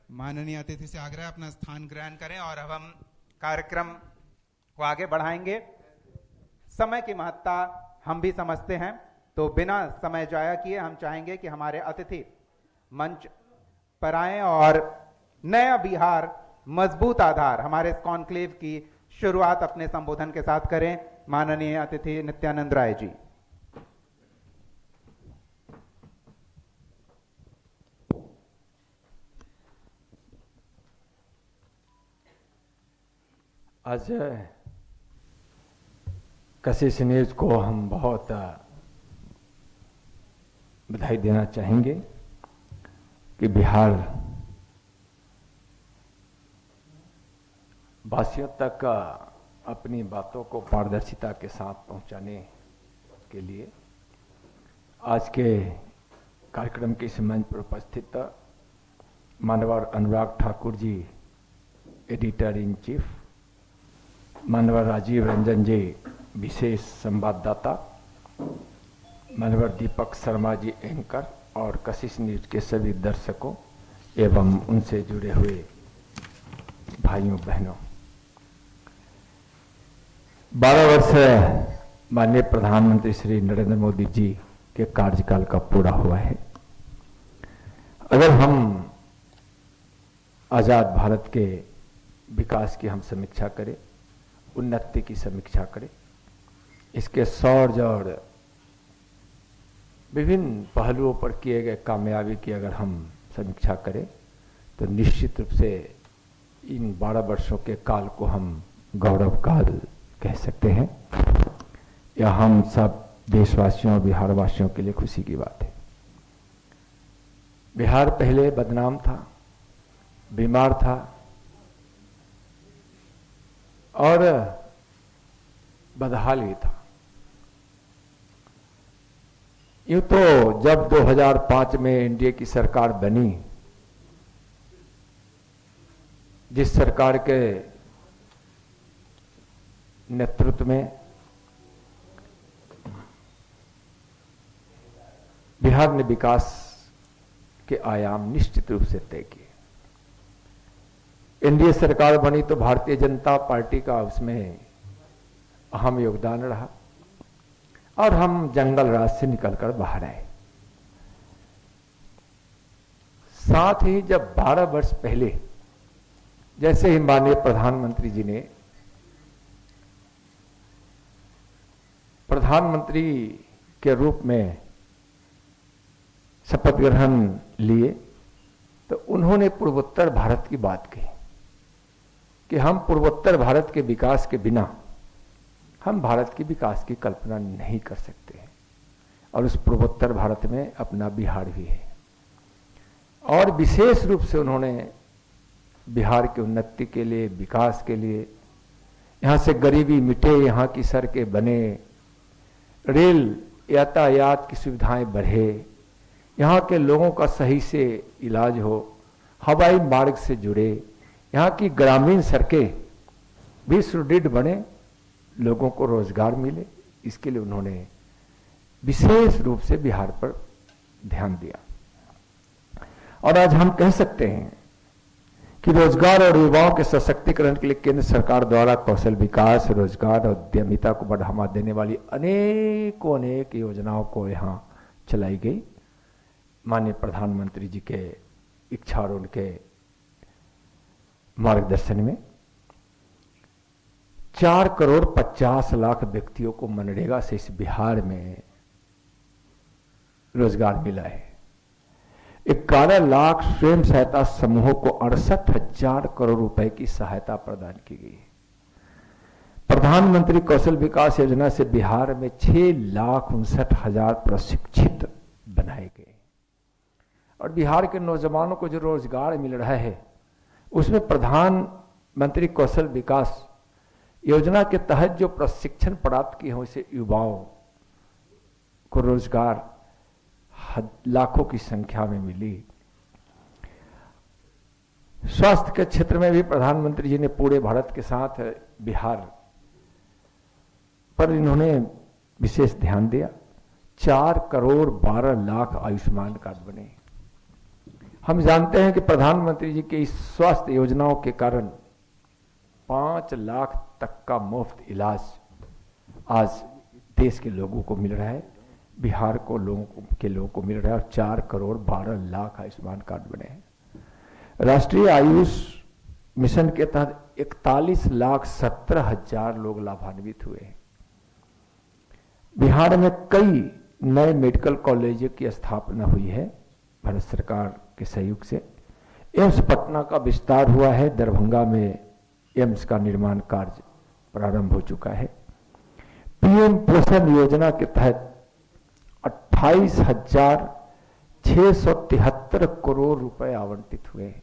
माननीय अतिथि से आग्रह है अपना स्थान ग्रहण करें और अब हम कार्यक्रम को आगे बढ़ाएंगे। समय की महत्ता हम भी समझते हैं, तो बिना समय जाया किए हम चाहेंगे कि हमारे अतिथि मंच पर आएं और नया बिहार मजबूत आधार हमारे इस कॉन्क्लेव की शुरुआत अपने संबोधन के साथ करें। माननीय अतिथि नित्यानंद राय जी। आज कशिश न्यूज को हम बहुत बधाई देना चाहेंगे कि बिहार वासियों तक अपनी बातों को पारदर्शिता के साथ पहुंचाने के लिए आज के कार्यक्रम के इस मंच पर उपस्थित मानवर Anurag Thakur ji, editor in chief, मानवर राजीव रंजन जी, विशेष संवाददाता, मानवर दीपक शर्मा जी, एंकर, और कशिश न्यूज के सभी दर्शकों एवं उनसे जुड़े हुए भाइयों बहनों, 12 वर्ष माननीय प्रधानमंत्री श्री नरेंद्र मोदी जी के कार्यकाल का पूरा हुआ है। अगर हम आजाद भारत के विकास की हम समीक्षा करें, उन्नति की समीक्षा करें, इसके शौर्य और विभिन्न पहलुओं पर किए गए कामयाबी की अगर हम समीक्षा करें, तो निश्चित रूप से इन 12 वर्षों के काल को हम गौरव काल कह सकते हैं। यह हम सब देशवासियों, बिहारवासियों के लिए खुशी की बात है। बिहार पहले बदनाम था, बीमार था और बदहाल ही था। यूं तो जब 2005 में एनडीए की सरकार बनी, जिस सरकार के नेतृत्व में बिहार ने विकास के आयाम निश्चित रूप से तय किए। एनडीए सरकार बनी तो भारतीय जनता पार्टी का उसमें अहम योगदान रहा और हम जंगल राज से निकलकर बाहर आए। साथ ही जब 12 वर्ष पहले जैसे ही माननीय प्रधानमंत्री जी ने प्रधानमंत्री के रूप में शपथ ग्रहण लिए, तो उन्होंने पूर्वोत्तर भारत की बात कही कि हम पूर्वोत्तर भारत के विकास के बिना हम भारत की विकास की कल्पना नहीं कर सकते हैं। और उस पूर्वोत्तर भारत में अपना बिहार भी है। और विशेष रूप से उन्होंने बिहार की उन्नति के लिए, विकास के लिए, यहां से गरीबी मिटे, यहां की सड़कें बने, रेल यातायात की सुविधाएं बढ़े, यहाँ के लोगों का सही से इलाज हो, हवाई मार्ग से जुड़े, यहाँ की ग्रामीण सड़कें भी सुदृढ़ बने, लोगों को रोजगार मिले, इसके लिए उन्होंने विशेष रूप से बिहार पर ध्यान दिया। और आज हम कह सकते हैं कि रोजगार और युवाओं के सशक्तिकरण के लिए केंद्र सरकार द्वारा कौशल विकास, रोजगार और उद्यमिता को बढ़ावा देने वाली अनेक योजनाओं को यहाँ चलाई गई। माननीय प्रधानमंत्री जी के इच्छा और उनके मार्गदर्शन में 4 करोड़ 50 लाख व्यक्तियों को मनरेगा से इस बिहार में रोजगार मिला है। 11 लाख स्वयं सहायता समूहों को 68,000 करोड़ रुपए की सहायता प्रदान की गई है। प्रधानमंत्री कौशल विकास योजना से बिहार में 6,59,000 प्रशिक्षित बनाए गए। और बिहार के नौजवानों को जो रोजगार मिल रहा है, उसमें प्रधानमंत्री कौशल विकास योजना के तहत जो प्रशिक्षण प्राप्त किए हैं, उसे युवाओं को रोजगार लाखों की संख्या में मिली। स्वास्थ्य के क्षेत्र में भी प्रधानमंत्री जी ने पूरे भारत के साथ बिहार पर इन्होंने विशेष ध्यान दिया। 4 करोड़ 12 लाख आयुष्मान कार्ड बने। हम जानते हैं कि प्रधानमंत्री जी के इस स्वास्थ्य योजनाओं के कारण 5 लाख तक का मुफ्त इलाज आज देश के लोगों को मिल रहा है, बिहार के लोगों को मिल रहा है, और 4 करोड़ 12 लाख आयुष्मान कार्ड बने हैं। राष्ट्रीय आयुष मिशन के तहत 41,17,000 लोग लाभान्वित हुए हैं। बिहार में कई नए मेडिकल कॉलेजों की स्थापना हुई है भारत सरकार के सहयोग से। एम्स पटना का विस्तार हुआ है, दरभंगा में एम्स का निर्माण कार्य प्रारंभ हो चुका है। पीएम पोषण योजना के तहत 28,673 करोड़ रुपए आवंटित हुए हैं।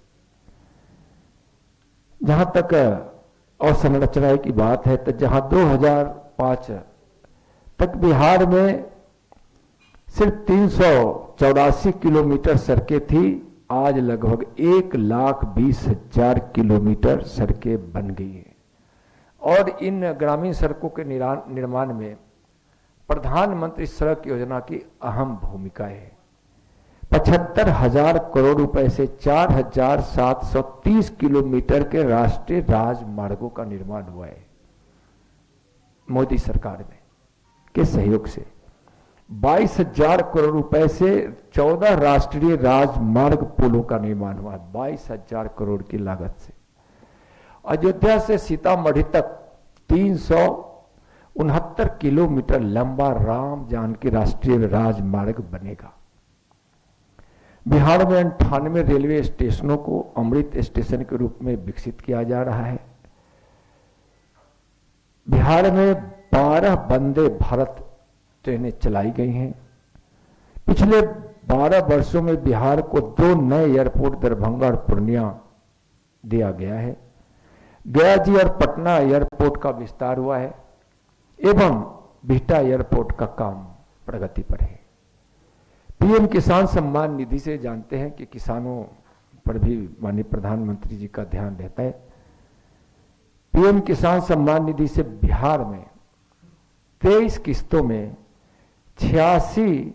जहां तक अवसंरचना की बात है, तो जहां 2005 तक बिहार में सिर्फ 384 किलोमीटर सड़कें थी, आज लगभग 1,20,000 किलोमीटर सड़कें बन गई हैं। और इन ग्रामीण सड़कों के निर्माण में प्रधानमंत्री सड़क योजना की अहम भूमिका है। 75,000 करोड़ रुपए से 4,730 किलोमीटर के राष्ट्रीय राजमार्गों का निर्माण हुआ है मोदी सरकार में के सहयोग से। 22,000 करोड़ रुपए से 14 राष्ट्रीय राजमार्ग पुलों का निर्माण हुआ है, 22,000 करोड़ की लागत से। अयोध्या से सीतामढ़ी तक 369 किलोमीटर लंबा राम जानकी राष्ट्रीय राजमार्ग बनेगा। बिहार में 98 रेलवे स्टेशनों को अमृत स्टेशन के रूप में विकसित किया जा रहा है। बिहार में 12 वंदे भारत ट्रेनें चलाई गई हैं। पिछले 12 वर्षों में बिहार को 2 नए एयरपोर्ट दरभंगा और पूर्णिया दिया गया है। गया जी और पटना एयरपोर्ट का विस्तार हुआ है एवं बिहटा एयरपोर्ट का काम प्रगति पर है। पीएम किसान सम्मान निधि से जानते हैं कि किसानों पर भी माननीय प्रधानमंत्री जी का ध्यान रहता है। पीएम किसान सम्मान निधि से बिहार में 23 किस्तों में 86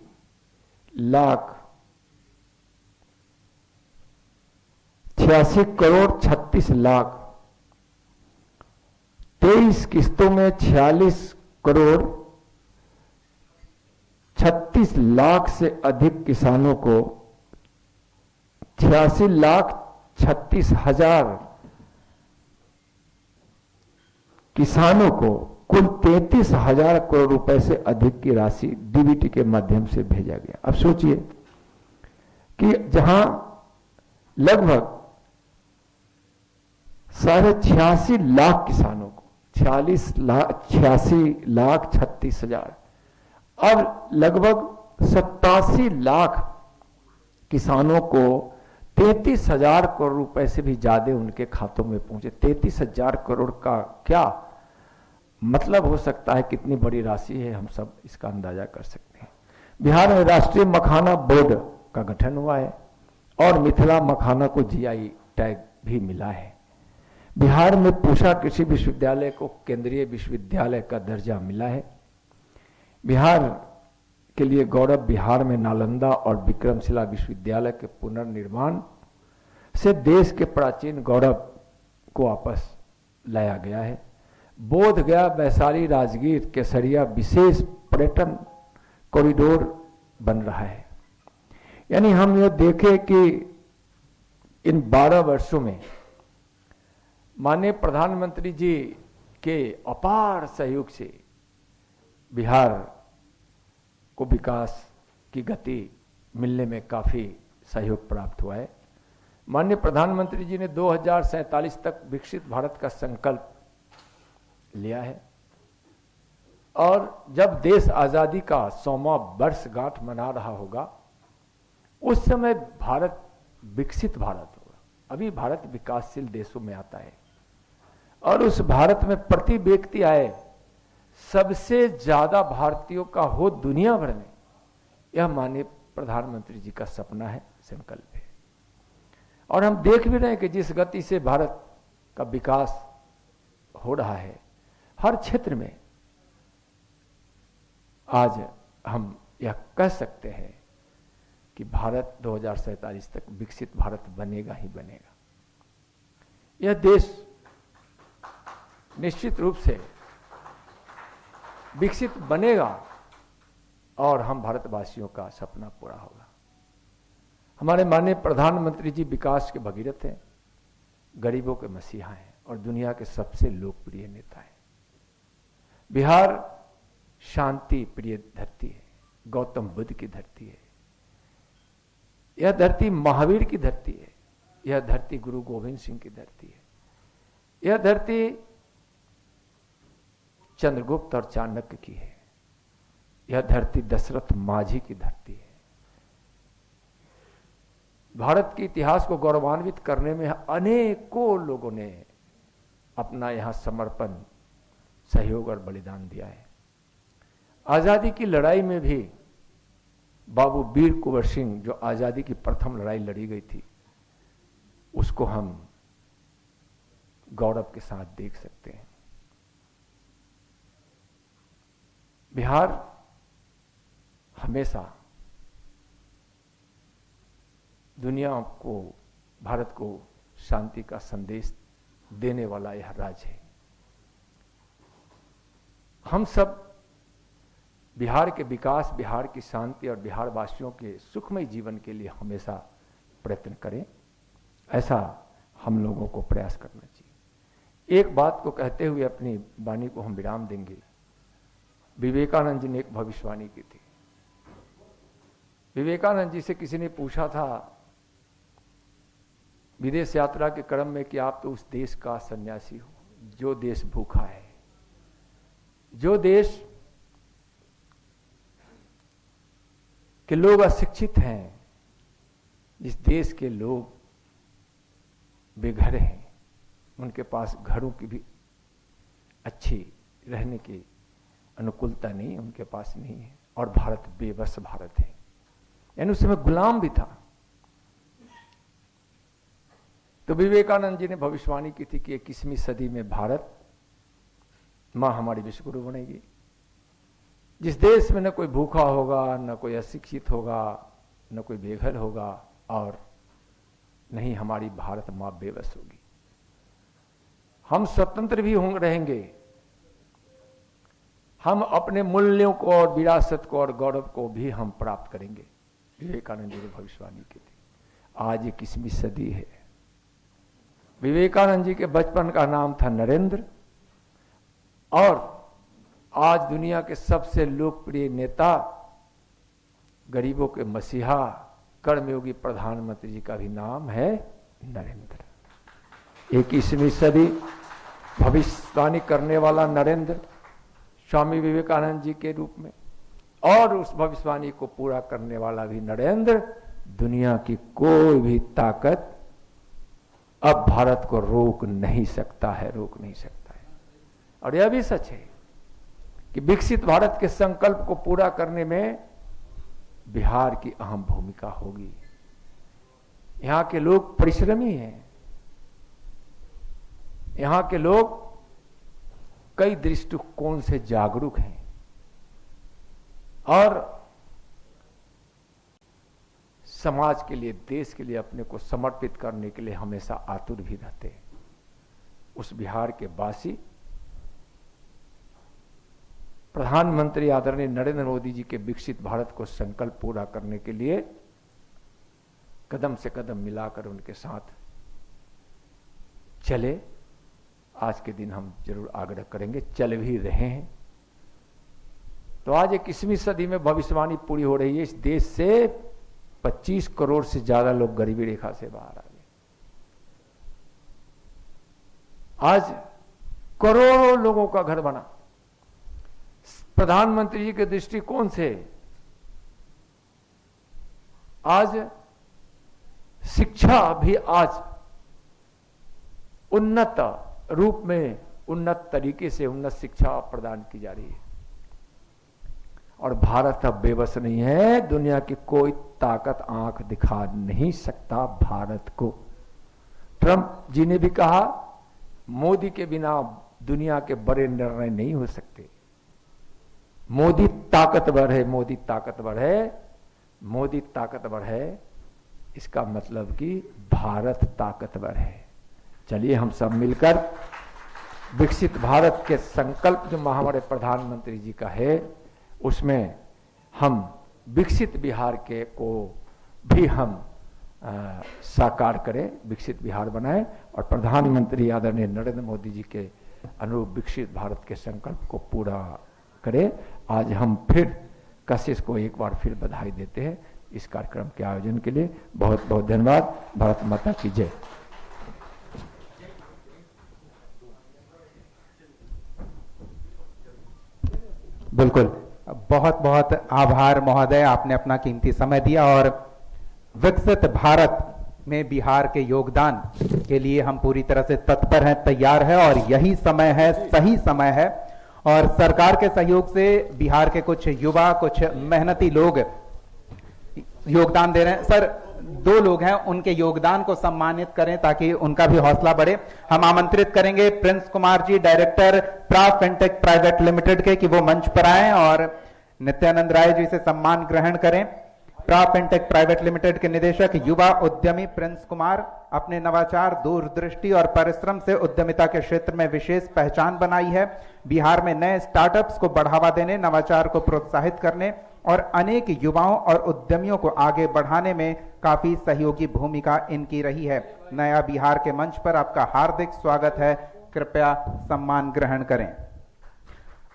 करोड़ 36 लाख 23 किस्तों में 46 करोड़ 36 लाख से अधिक किसानों को 86,36,000 किसानों को कुल 33,000 करोड़ रुपए से अधिक की राशि डीबीटी के माध्यम से भेजा गया। अब सोचिए कि जहां लगभग 86 लाख किसानों को 86,36,000 अब लगभग 87 लाख किसानों को 33,000 करोड़ रुपए से भी ज्यादा उनके खातों में पहुंचे। 33,000 करोड़ का क्या मतलब हो सकता है, कितनी बड़ी राशि है, हम सब इसका अंदाजा कर सकते हैं। बिहार में राष्ट्रीय मखाना बोर्ड का गठन हुआ है और मिथिला मखाना को जीआई टैग भी मिला है। बिहार में पूसा कृषि विश्वविद्यालय को केंद्रीय विश्वविद्यालय का दर्जा मिला है। बिहार के लिए गौरव, बिहार में नालंदा और विक्रमशिला विश्वविद्यालय के पुनर्निर्माण से देश के प्राचीन गौरव को वापस लाया गया है। बोध गया, वैशाली, राजगीर, केसरिया विशेष पर्यटन कॉरिडोर बन रहा है। यानी हम ये देखें कि इन 12 वर्षों में माननीय प्रधानमंत्री जी के अपार सहयोग से बिहार को विकास की गति मिलने में काफी सहयोग प्राप्त हुआ है। माननीय प्रधानमंत्री जी ने 2047 तक विकसित भारत का संकल्प लिया है और जब देश आजादी का 100वां वर्षगांठ मना रहा होगा उस समय भारत विकसित भारत होगा। अभी भारत विकासशील देशों में आता है और उस भारत में प्रति व्यक्ति आए सबसे ज्यादा भारतीयों का हो दुनिया भर में, यह माननीय प्रधानमंत्री जी का सपना है, संकल्प है। और हम देख भी रहे हैं कि जिस गति से भारत का विकास हो रहा है हर क्षेत्र में, आज हम यह कह सकते हैं कि भारत 2047 तक विकसित भारत बनेगा ही बनेगा। यह देश निश्चित रूप से विकसित बनेगा और हम भारतवासियों का सपना पूरा होगा। हमारे माननीय प्रधानमंत्री जी विकास के भगीरथ हैं, गरीबों के मसीहा हैं और दुनिया के सबसे लोकप्रिय नेता हैं। बिहार शांति प्रिय धरती है, गौतम बुद्ध की धरती है, यह धरती महावीर की धरती है, यह धरती गुरु गोविंद सिंह की धरती है, यह धरती चंद्रगुप्त और चाणक्य की है, यह धरती दशरथ माझी की धरती है। भारत के इतिहास को गौरवान्वित करने में अनेकों लोगों ने अपना यहां समर्पण, सहयोग और बलिदान दिया है। आजादी की लड़ाई में भी बाबू वीर कुंवर सिंह, जो आजादी की प्रथम लड़ाई लड़ी गई थी, उसको हम गौरव के साथ देख सकते हैं। बिहार हमेशा दुनिया को, भारत को शांति का संदेश देने वाला यह राज्य है। हम सब बिहार के विकास, बिहार की शांति और बिहार वासियों के सुखमय जीवन के लिए हमेशा प्रयत्न करें, ऐसा हम लोगों को प्रयास करना चाहिए। एक बात को कहते हुए अपनी वाणी को हम विराम देंगे। विवेकानंद जी ने एक भविष्यवाणी की थी। विवेकानंद जी से किसी ने पूछा था विदेश यात्रा के क्रम में कि आप तो उस देश का सन्यासी हो जो देश भूखा है, जो देश के लोग अशिक्षित हैं, जिस देश के लोग बेघर हैं, उनके पास घरों की भी अच्छी रहने की अनुकूलता नहीं, उनके पास नहीं है, और भारत बेबस भारत है, यानी उस समय गुलाम भी था। तो विवेकानंद जी ने भविष्यवाणी की थी कि 21वीं सदी में भारत मां हमारी विश्वगुरु बनेगी। जिस देश में न कोई भूखा होगा, न कोई अशिक्षित होगा, न कोई बेघर होगा, और नहीं हमारी भारत मां बेबस होगी। हम स्वतंत्र भी रहेंगे, हम अपने मूल्यों को और विरासत को और गौरव को भी हम प्राप्त करेंगे। विवेकानंद जी ने भविष्यवाणी की थी। आज 21वीं सदी है। विवेकानंद जी के बचपन का नाम था नरेंद्र, और आज दुनिया के सबसे लोकप्रिय नेता, गरीबों के मसीहा, कर्मयोगी प्रधानमंत्री जी का भी नाम है नरेंद्र। 21वीं सदी भविष्यवाणी करने वाला नरेंद्र स्वामी विवेकानंद जी के रूप में, और उस भविष्यवाणी को पूरा करने वाला भी नरेंद्र। दुनिया की कोई भी ताकत अब भारत को रोक नहीं सकता है, रोक नहीं सकता है। और यह भी सच है कि विकसित भारत के संकल्प को पूरा करने में बिहार की अहम भूमिका होगी। यहां के लोग परिश्रमी हैं, यहां के लोग कई दृष्टिकोण से जागरूक हैं, और समाज के लिए, देश के लिए अपने को समर्पित करने के लिए हमेशा आतुर भी रहते हैं। उस बिहार के वासी प्रधानमंत्री आदरणीय नरेंद्र मोदी जी के विकसित भारत को संकल्प पूरा करने के लिए कदम से कदम मिलाकर उनके साथ चले। आज के दिन हम जरूर आग्रह करेंगे, चल भी रहे हैं। तो आज 21वीं सदी में भविष्यवाणी पूरी हो रही है। इस देश से 25 करोड़ से ज्यादा लोग गरीबी रेखा से बाहर आ गए। आज करोड़ों लोगों का घर बना। प्रधानमंत्री जी के दृष्टिकोण से आज शिक्षा भी आज उन्नत रूप में, उन्नत तरीके से उन्नत शिक्षा प्रदान की जा रही है। और भारत अब बेबस नहीं है। दुनिया की कोई ताकत आंख दिखा नहीं सकता भारत को। ट्रंप जी ने भी कहा, मोदी के बिना दुनिया के बड़े निर्णय नहीं हो सकते। मोदी ताकतवर है, मोदी ताकतवर है, मोदी ताकतवर है, इसका मतलब कि भारत ताकतवर है। चलिए हम सब मिलकर विकसित भारत के संकल्प जो हमारे प्रधानमंत्री जी का है, उसमें हम विकसित बिहार के को भी हम साकार करें, विकसित बिहार बनाएं और प्रधानमंत्री आदरणीय नरेंद्र मोदी जी के अनुरूप विकसित भारत के संकल्प को पूरा करें। आज हम फिर कशिश को एक बार फिर बधाई देते हैं इस कार्यक्रम के आयोजन के लिए। बहुत बहुत धन्यवाद। भारत माता की जय। बिल्कुल, बहुत बहुत आभार महोदय, आपने अपना कीमती समय दिया और विकसित भारत में बिहार के योगदान के लिए हम पूरी तरह से तत्पर हैं, तैयार है और यही समय है, सही समय है। और सरकार के सहयोग से बिहार के कुछ युवा, कुछ मेहनती लोग योगदान दे रहे हैं। सर, 2 लोग हैं, उनके योगदान को सम्मानित करें ताकि उनका भी हौसला बढ़े। हम आमंत्रित करेंगे प्रिंस कुमार जी, डायरेक्टर प्रा फिनटेक प्राइवेट लिमिटेड के, कि वो मंच पर आए और नित्यानंद राय जी से सम्मान ग्रहण करें। प्रा फिनटेक प्राइवेट लिमिटेड के निदेशक युवा उद्यमी प्रिंस कुमार अपने नवाचार, दूरदृष्टि और परिश्रम से उद्यमिता के क्षेत्र में विशेष पहचान बनाई है। बिहार में नए स्टार्टअप्स को बढ़ावा देने, नवाचार को प्रोत्साहित करने और अनेक युवाओं और उद्यमियों को आगे बढ़ाने में काफी सहयोगी भूमिका इनकी रही है। नया बिहार के मंच पर आपका हार्दिक स्वागत है, कृपया सम्मान ग्रहण करें।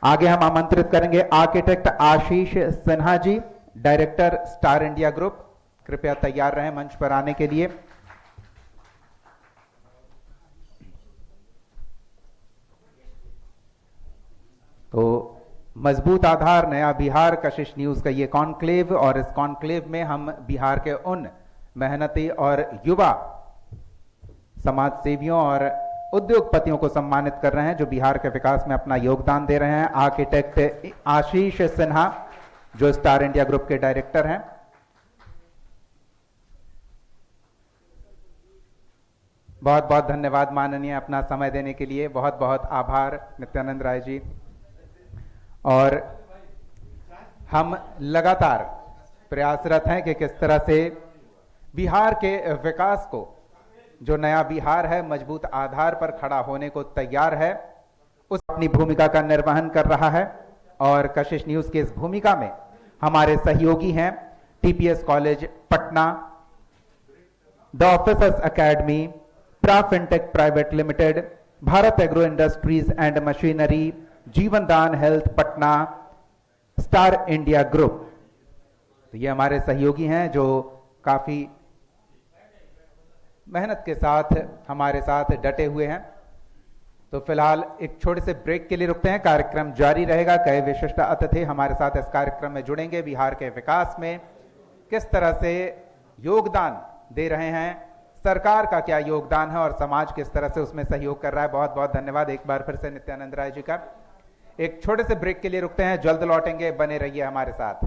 आगे हम आमंत्रित करेंगे आर्किटेक्ट आशीष Sinha ji, director star India group, कृपया तैयार रहें मंच पर आने के लिए। तो मजबूत आधार, नया बिहार, कशिश न्यूज का ये कॉन्क्लेव, और इस कॉन्क्लेव में हम बिहार के उन मेहनती और युवा समाज सेवियों और उद्योगपतियों को सम्मानित कर रहे हैं जो बिहार के विकास में अपना योगदान दे रहे हैं। आर्किटेक्ट आशीष सिन्हा जो स्टार इंडिया ग्रुप के डायरेक्टर हैं। बहुत बहुत धन्यवाद माननीय, अपना समय देने के लिए बहुत बहुत आभार नित्यानंद राय जी। और हम लगातार प्रयासरत हैं कि किस तरह से बिहार के विकास को, जो नया बिहार है मजबूत आधार पर खड़ा होने को तैयार है, उस अपनी भूमिका का निर्वहन कर रहा है। और कशिश न्यूज की इस भूमिका में हमारे सहयोगी हैं TPS college Patna, the officers academy, प्रा fintech private limited, Bharat agro industries and machinery, Jeevan Daan health Patna, Star India group. तो ये हमारे सहयोगी हैं जो काफी मेहनत के साथ हमारे साथ डटे हुए हैं। तो फिलहाल एक छोटे से ब्रेक के लिए रुकते हैं, कार्यक्रम जारी रहेगा। कई विशिष्ट अतिथि हमारे साथ इस कार्यक्रम में जुड़ेंगे, बिहार के विकास में किस तरह से योगदान दे रहे हैं, सरकार का क्या योगदान है और समाज किस तरह से उसमें सहयोग कर रहा है। बहुत बहुत धन्यवाद एक बार फिर से नित्यानंद राय जी का। एक छोटे से ब्रेक के लिए रुकते हैं, जल्द लौटेंगे, बने रहिए हमारे साथ।